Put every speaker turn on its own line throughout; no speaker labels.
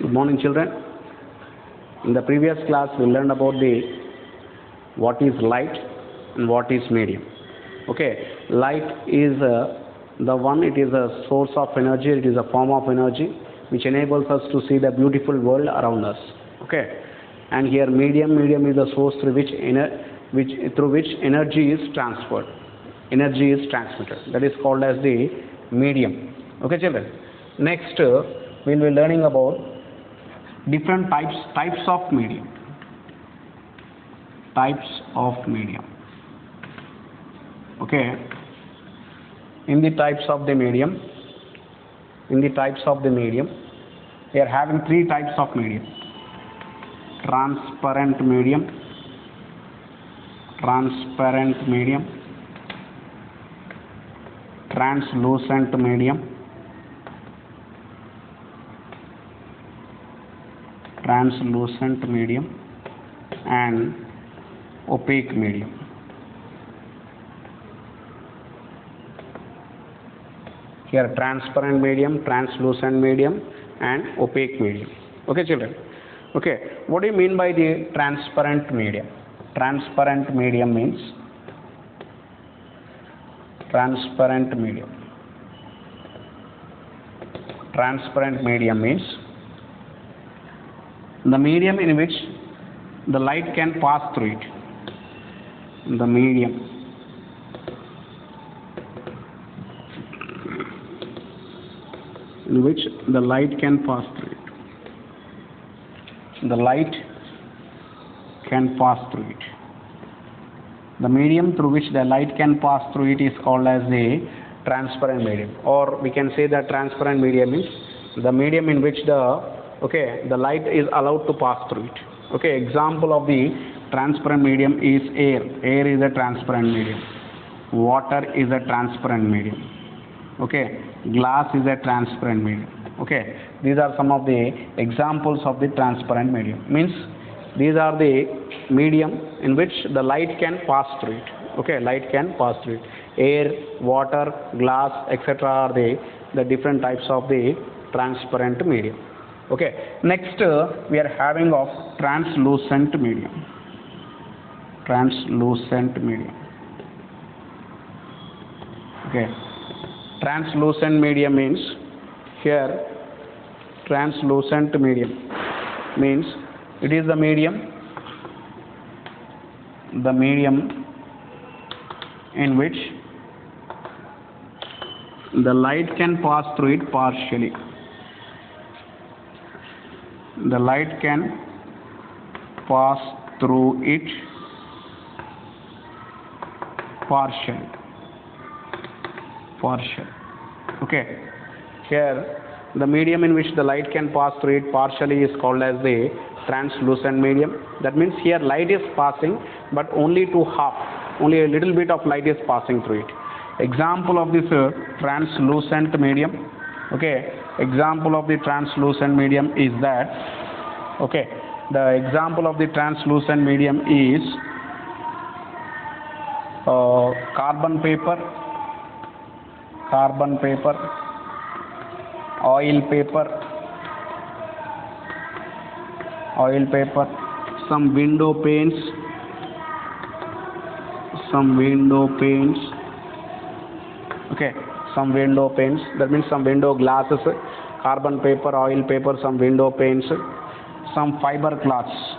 Good morning, children. In the previous class, we learned about what is light and what is medium. Okay, light is the one. It is a source of energy. It is a form of energy which enables us to see the beautiful world around us. Okay, and here medium is the source through which energy is transferred. Energy is transmitted. That is called as the medium. Okay, children. Next, we will be learning about different types of medium. Types of medium. Okay. In the types of the medium, we are having three types of medium: transparent medium, translucent medium, translucent medium, and opaque medium. Here, transparent medium, translucent medium, and opaque medium. Okay, children. Okay, what do you mean by the transparent medium? Transparent medium means the medium in which the light can pass through it. The medium in which the light can pass through it. The light can pass through it. The medium through which the light can pass through it is called as the transparent medium, or we can say that transparent medium is the medium in which the light is allowed to pass through it. Okay, example of the transparent medium is air. Air is a transparent medium. Water is a transparent medium. Okay, glass is a transparent medium. Okay, these are some of the examples of the transparent medium. Means these are the medium in which the light can pass through it. Okay, light can pass through it. Air, water, glass, etc. are the different types of the transparent medium. Okay, next we are having of translucent medium. Translucent medium. Okay, translucent medium means here translucent medium means it is the medium in which the light can pass through it partially. The light can pass through it partially. Okay, here the medium in which the light can pass through it partially is called as the translucent medium. That means here light is passing, but only to half, only a little bit of light is passing through it. Example of this translucent medium. Okay, example of the translucent medium is that. Okay, the example of the translucent medium is carbon paper, oil paper, some window panes, okay, some window panes, that means some window glasses, carbon paper, oil paper, some window panes, some fiber cloths.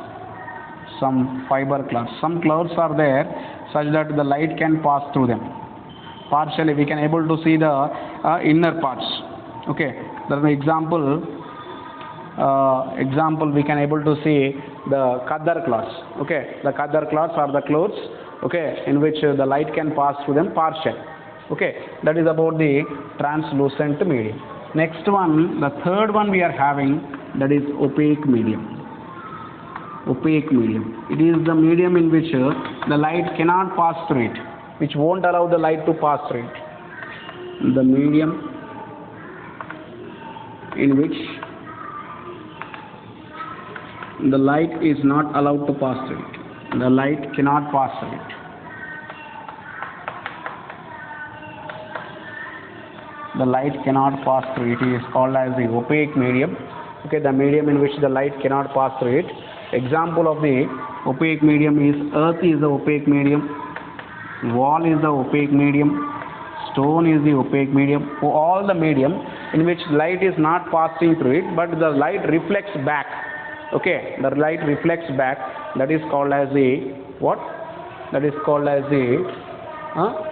Some clouds are there such that the light can pass through them. Partially we can able to see the inner parts. Okay, that's an example we can able to see the khadar cloths. Okay, the khadar cloths are the clothes, okay, in which the light can pass through them partially. Okay, that is about the translucent medium. Next one, the third one we are having, that is opaque medium. It is the medium in which the light cannot pass through it, which won't allow the light to pass through it. The medium in which the light is not allowed to pass through it. The light cannot pass through it. The light cannot pass through it. It is called as the opaque medium. Okay, the medium in which the light cannot pass through it. Example of the opaque medium is earth is the opaque medium, wall is the opaque medium, stone is the opaque medium. All the medium in which light is not passing through it, but the light reflects back. Okay, the light reflects back. That is called as the what? That is called as the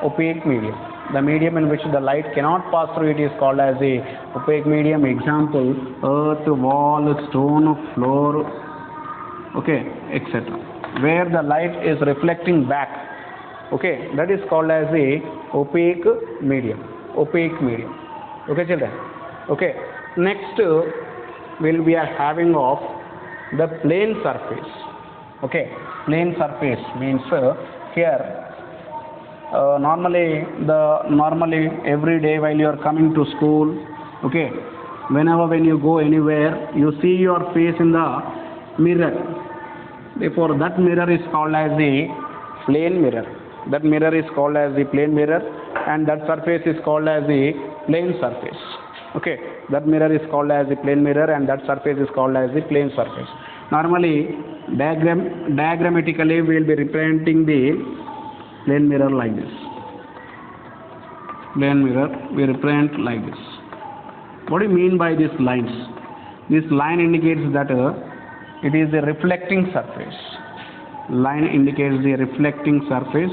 opaque medium. The medium in which the light cannot pass through it is called as the opaque medium. Example: earth, wall, stone, floor, okay, etc. Where the light is reflecting back. Okay, that is called as the opaque medium. Opaque medium. Okay, children. Okay. Next, we are having of the plane surface. Okay, plane surface means here. Normally every day while you are coming to school, okay, when you go anywhere, you see your face in the mirror. Therefore, that mirror is called as the plane mirror. That mirror is called as the plane mirror, and that surface is called as the plane surface. Okay, that mirror is called as the plane mirror, and that surface is called as the plane surface. Normally, diagrammatically, we will be representing the plane mirror like this. Plane mirror we represent like this. What do you mean by these lines? This line indicates that it is a reflecting surface. Line indicates the reflecting surface.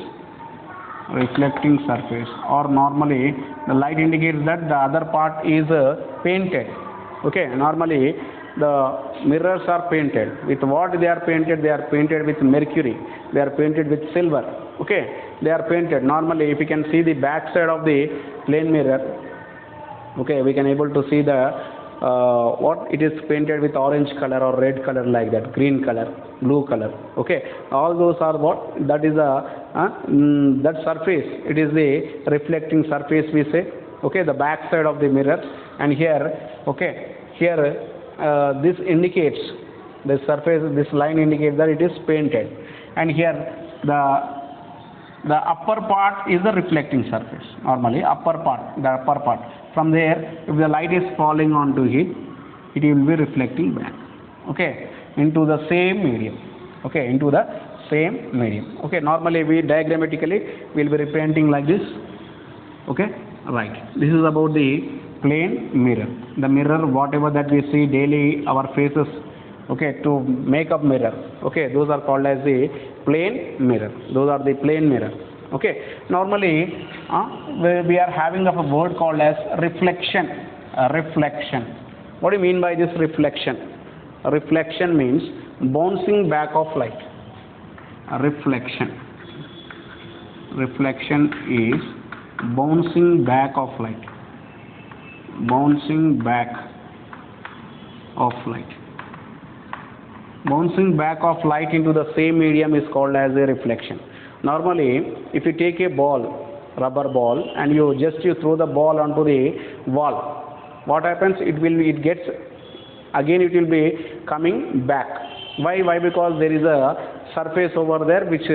Reflecting surface. Or normally the light indicates that the other part is painted. Okay, normally the mirrors are painted. With what they are painted? They are painted with mercury. They are painted with silver. Okay, they are painted. Normally, if you can see the back side of the plane mirror, okay, we can able to see the what it is painted with orange color or red color like that, green color, blue color. Okay, all those are what? That is that surface. It is the reflecting surface we say. Okay, the back side of the mirror, and here, okay, here this indicates the surface. This line indicates that it is painted, and here the upper part is the reflecting surface. Normally, upper part. From there, if the light is falling onto it, it will be reflecting back. Okay, into the same medium. Okay, into the same medium. Okay, normally we diagrammatically will be representing like this. Okay, right. This is about the plane mirror. The mirror, whatever that we see daily, our faces. Okay, to make up mirror. Okay, those are called as the plane mirror. Those are the plane mirror. Okay, normally we are having of a word called as reflection. Reflection. What do you mean by this reflection? Reflection means bouncing back of light. Reflection. Reflection is bouncing back of light. Bouncing back of light. Bouncing back of light into the same medium is called as a reflection. Normally, if you take a ball, rubber ball, and you throw the ball onto the wall, what happens? It will be coming back. Why? Because there is a surface over there which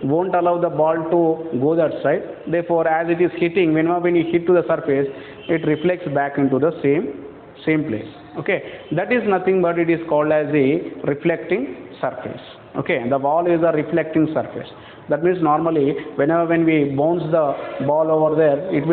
won't allow the ball to go that side. Therefore, as it is hitting, when you hit to the surface, it reflects back into the same place. Okay, that is nothing but it is called as a reflecting surface. Okay, the wall is a reflecting surface. That means normally when we bounce the ball over there, it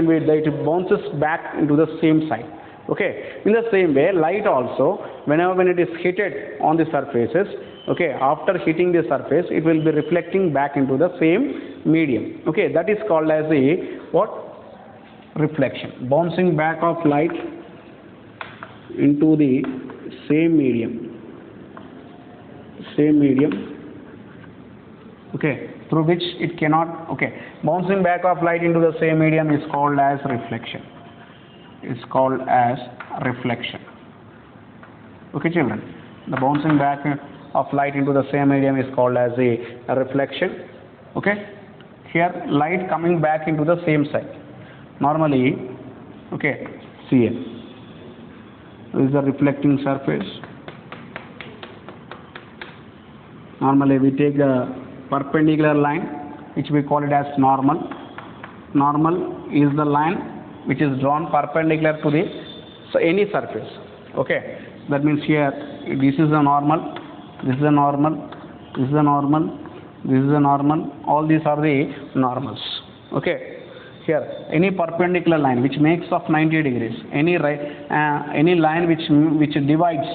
bounces back into the same side. Okay, in the same way, light also, when it is hit on the surfaces, okay, after hitting the surface, it will be reflecting back into the same medium. Okay, that is called as the what? Reflection. Bouncing back of light into the same medium. Okay, through which it cannot. Okay, bouncing back of light into the same medium is called as reflection. It's called as reflection. Okay, children, the bouncing back of light into the same medium is called as a reflection. Okay, here light coming back into the same side. Normally, okay, see here. This is the reflecting surface. Normally we take a perpendicular line, which we call it as normal. Normal is the line which is drawn perpendicular to any surface. Okay, That means here this is a normal, this is a normal, this is a normal, this is a normal. All these are the normals. Okay. Here any perpendicular line which makes of 90 degrees, any line which divides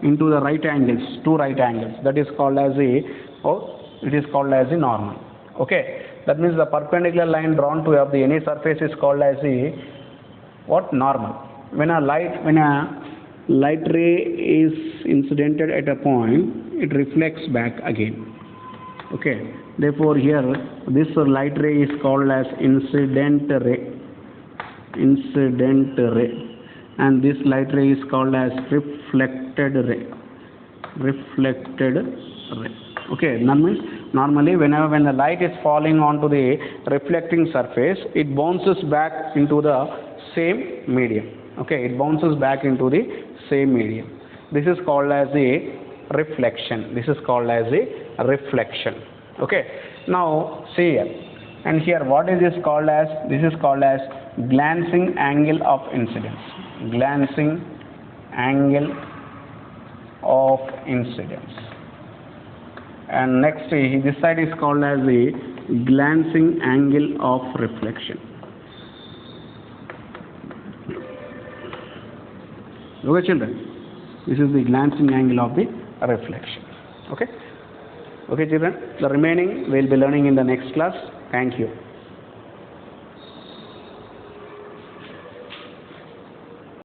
into the right angles, two right angles, that is called as a, it is called as a normal. Okay. That means the perpendicular line drawn to of the any surface is called as a what? Normal. When a light ray is incidented at a point, it reflects back again. Okay. Therefore here this light ray is called as incident ray, and this light ray is called as reflected ray. Okay. That means normally when the light is falling onto the reflecting surface, it bounces back into the same medium. Okay, it bounces back into the same medium. This is called as a reflection. This is called as a reflection. Okay. Now see here, and here what is this called as? This is called as glancing angle of incidence. Glancing angle of incidence. And next this side is called as the glancing angle of reflection. Okay, children, this is the glancing angle of the reflection. Okay. Okay, children, the remaining we will be learning in the next class. Thank you.